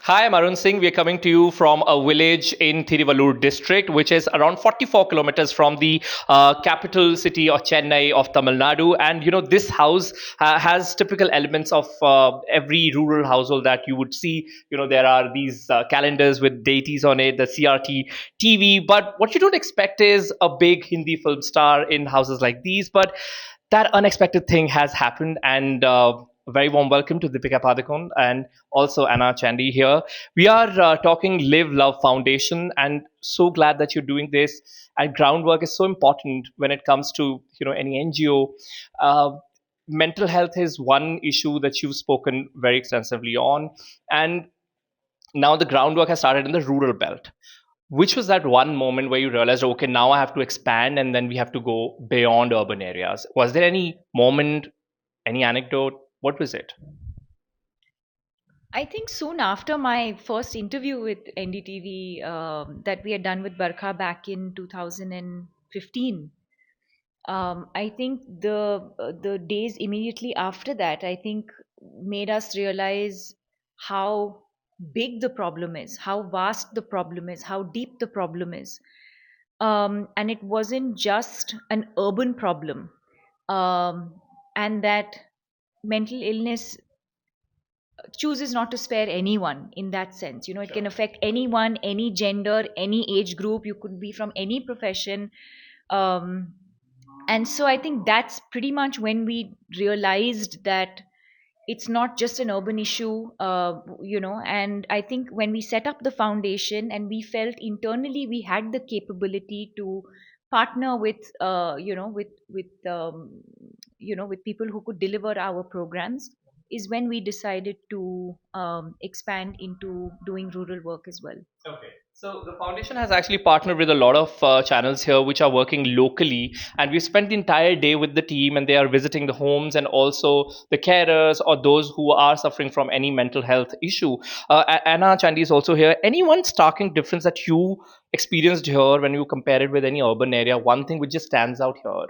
Hi, I'm Arun Singh. We are coming to you from a village in Thiruvallur district, which is around 44 kilometers from the capital city of Chennai of Tamil Nadu. And this house has typical elements of every rural household that you would see. There are these calendars with deities on it, the CRT TV. But what you don't expect is a big Hindi film star in houses like these. But that unexpected thing has happened, and a very warm welcome to Deepika Padukone and also Anna Chandy here. We are talking Live Love Foundation, and so glad that you're doing this. And groundwork is so important when it comes to any NGO. Uh, Mental health is one issue that you've spoken very extensively on, and now the groundwork has started in the rural belt. Which was that one moment where you realized, okay, now I have to expand, and then we have to go beyond urban areas? Was there any moment, any anecdote? What was it? I think soon after my first interview with NDTV that we had done with Barkha back in 2015, I think the days immediately after that, I think made us realize how big the problem is, how vast the problem is, how deep the problem is, and it wasn't just an urban problem, and that mental illness chooses not to spare anyone in that sense. It can affect anyone, any gender, any age group. You could be from any profession. um, and so I think that's pretty much when we realized that it's not just an urban issue. And I think when we set up the foundation and we felt internally we had the capability to partner with with people who could deliver our programs, is when we decided to expand into doing rural work as well. Okay. So the foundation has actually partnered with a lot of channels here which are working locally, and we spent the entire day with the team, and they are visiting the homes and also the carers or those who are suffering from any mental health issue. Anna Chandy is also here. Any one starking difference that you experienced here when you compare it with any urban area? One thing which just stands out here.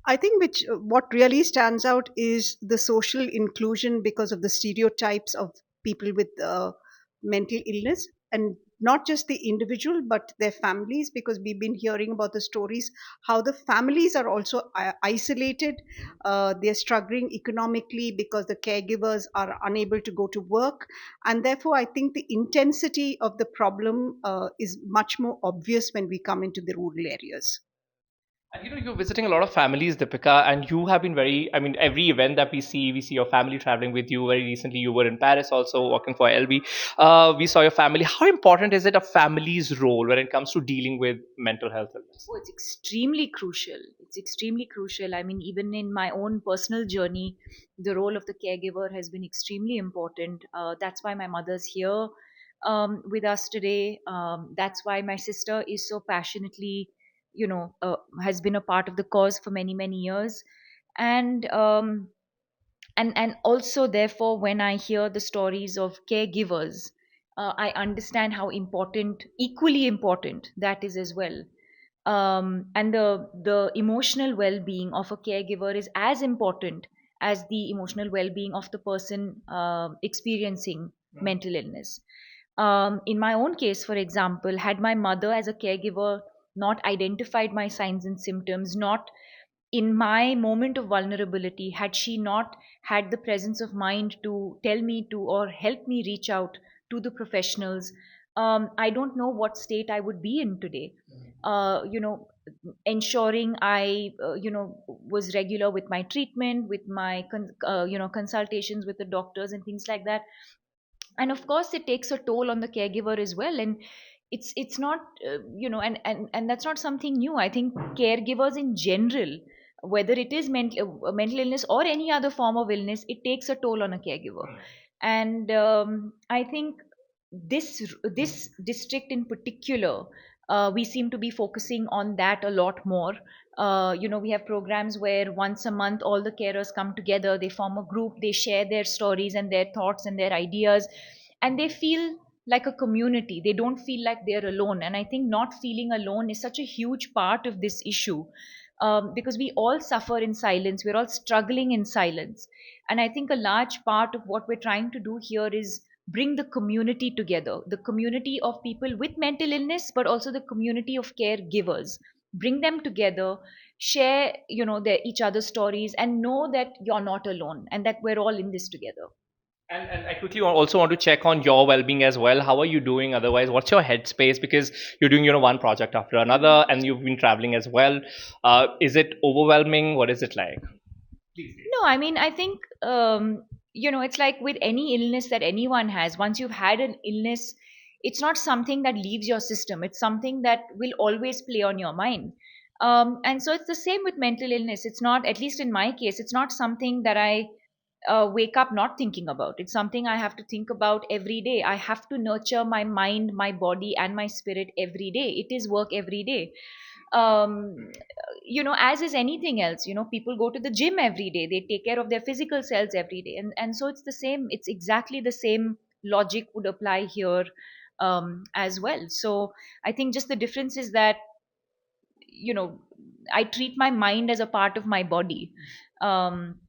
I think which what really stands out is the social inclusion because of the stereotypes of people with mental illness, and not just the individual but their families, because we've been hearing about the stories how the families are also isolated. They're struggling economically because the caregivers are unable to go to work, and therefore I think the intensity of the problem is much more obvious when we come into the rural areas. And you're visiting a lot of families, Deepika, and you have been very, I mean, every event that we see your family traveling with you. Very recently, you were in Paris also working for LB. We saw your family. How important is it a family's role when it comes to dealing with mental health illness? Oh, it's extremely crucial. It's extremely crucial. I mean, even in my own personal journey, the role of the caregiver has been extremely important. That's why my mother's here with us today. That's why my sister is so passionately, has been a part of the cause for many, many years. And and also, therefore, when I hear the stories of caregivers, I understand how important, equally important, that is as well. And the emotional well-being of a caregiver is as important as the emotional well-being of the person experiencing mental illness. In my own case, for example, had my mother as a caregiver not identified my signs and symptoms, not in my moment of vulnerability, had she not had the presence of mind to tell me to or help me reach out to the professionals, I don't know what state I would be in today. Ensuring I was regular with my treatment, with my consultations with the doctors and things like that. And of course it takes a toll on the caregiver as well. And it's not and that's not something new. I think caregivers in general, whether it is mental illness or any other form of illness, it takes a toll on a caregiver. And I think this district in particular, we seem to be focusing on that a lot more. We have programs where once a month all the carers come together, they form a group, they share their stories and their thoughts and their ideas, and they feel like a community. They don't feel like they're alone. And I think not feeling alone is such a huge part of this issue, because we all suffer in silence, we're all struggling in silence. And I think a large part of what we're trying to do here is bring the community together, the community of people with mental illness, but also the community of caregivers. Bring them together, share, each other's stories, and know that you're not alone and that we're all in this together. And I quickly also want to check on your well-being as well. How are you doing? Otherwise, what's your headspace? Because you're doing one project after another, and you've been traveling as well. Is it overwhelming? What is it like? No, I mean, I think, it's like with any illness that anyone has, once you've had an illness, it's not something that leaves your system. It's something that will always play on your mind. And so it's the same with mental illness. It's not, at least in my case, it's not something that I wake up not thinking about. It's something I have to think about every day. I have to nurture my mind, my body, and my spirit every day. It is work every day. um, as is anything else, people go to the gym every day, they take care of their physical selves every day, and so it's the same, it's exactly the same logic would apply here as well. So I think just the difference is that, you know I treat my mind as a part of my body. um,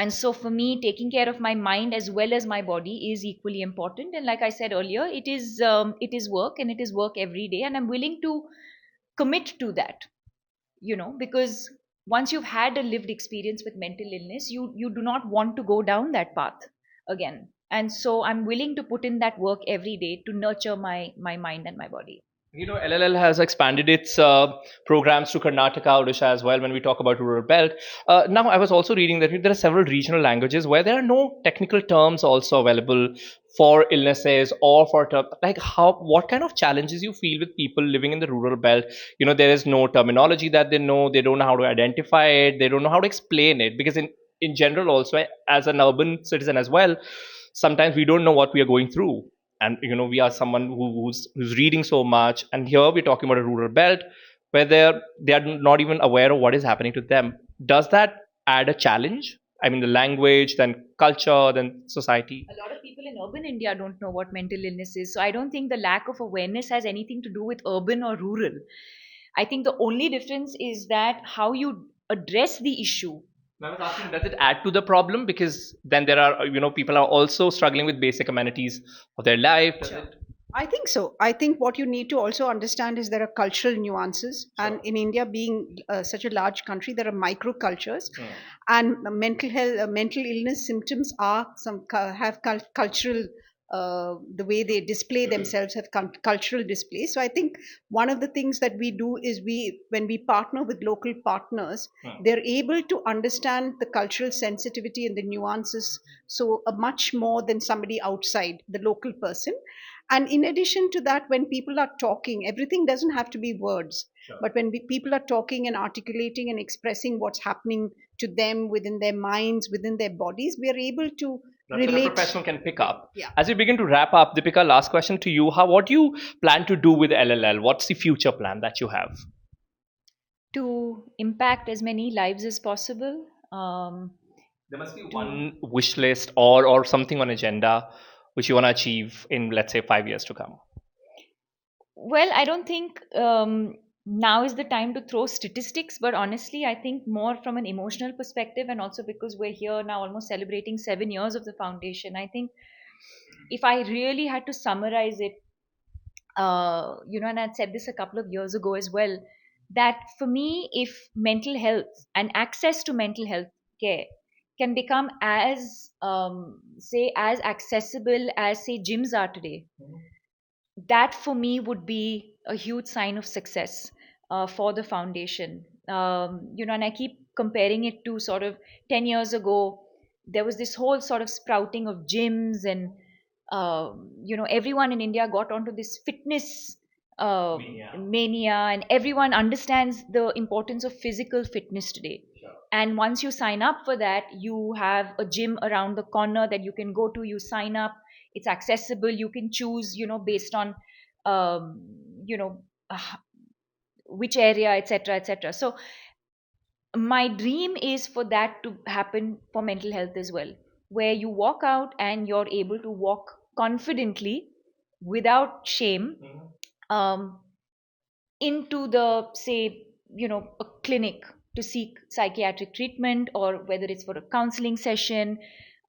and so for me, taking care of my mind as well as my body is equally important. And like I said earlier, it is work, and it is work every day, and I'm willing to commit to that, because once you've had a lived experience with mental illness, you do not want to go down that path again. And so I'm willing to put in that work every day to nurture my mind and my body. LLL has expanded its programs to Karnataka, Odisha as well when we talk about rural belt. Now, I was also reading that there are several regional languages where there are no technical terms also available for illnesses or for like what kind of challenges you feel with people living in the rural belt. There is no terminology that they don't know how to identify it, they don't know how to explain it, because in general also, as an urban citizen as well, sometimes we don't know what we are going through. And we are someone who's reading so much, and here we're talking about a rural belt where they are not even aware of what is happening to them. Does that add a challenge? I mean, the language, then culture, then society. A lot of people in urban India don't know what mental illness is. So I don't think the lack of awareness has anything to do with urban or rural. I think the only difference is that how you address the issue. I was asking, does it add to the problem? Because then there are, people are also struggling with basic amenities of their life. Does Sure. it? I think so. I think what you need to also understand is there are cultural nuances, and Sure. in India, being such a large country, there are microcultures, Hmm. and mental health, mental illness symptoms are have cultural. The way they display themselves have cultural display. So I think one of the things that we do is when we partner with local partners, Hmm. they're able to understand the cultural sensitivity and the nuances so much more than somebody outside the local person. And in addition to that, when people are talking, everything doesn't have to be words, Sure. but when people are talking and articulating and expressing what's happening to them within their minds, within their bodies, we are able to That's what a relate. professional can pick up. Yeah. As we begin to wrap up, Deepika, last question to you. What do you plan to do with LLL? What's the future plan that you have? To impact as many lives as possible. There must be To one wish list or something on agenda which you want to achieve in, let's say, 5 years to come. Well, I don't think now is the time to throw statistics, but honestly, I think more from an emotional perspective, and also because we're here now almost celebrating 7 years of the foundation. I think if I really had to summarize it, and I'd said this a couple of years ago as well, that for me, if mental health and access to mental health care can become as accessible as, say, gyms are today, that for me would be a huge sign of success for the foundation. And I keep comparing it to sort of 10 years ago, there was this whole sort of sprouting of gyms, and everyone in India got onto this fitness Mania. mania, and everyone understands the importance of physical fitness today. Sure. And once you sign up for that, you have a gym around the corner that you can go to. You sign up, it's accessible, you can choose, based on um, you know uh, which area, etc., etc. So my dream is for that to happen for mental health as well, where you walk out and you're able to walk confidently without shame um, into the, say, a clinic to seek psychiatric treatment, or whether it's for a counseling session.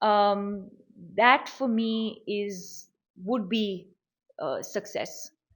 um, that for me is would be success.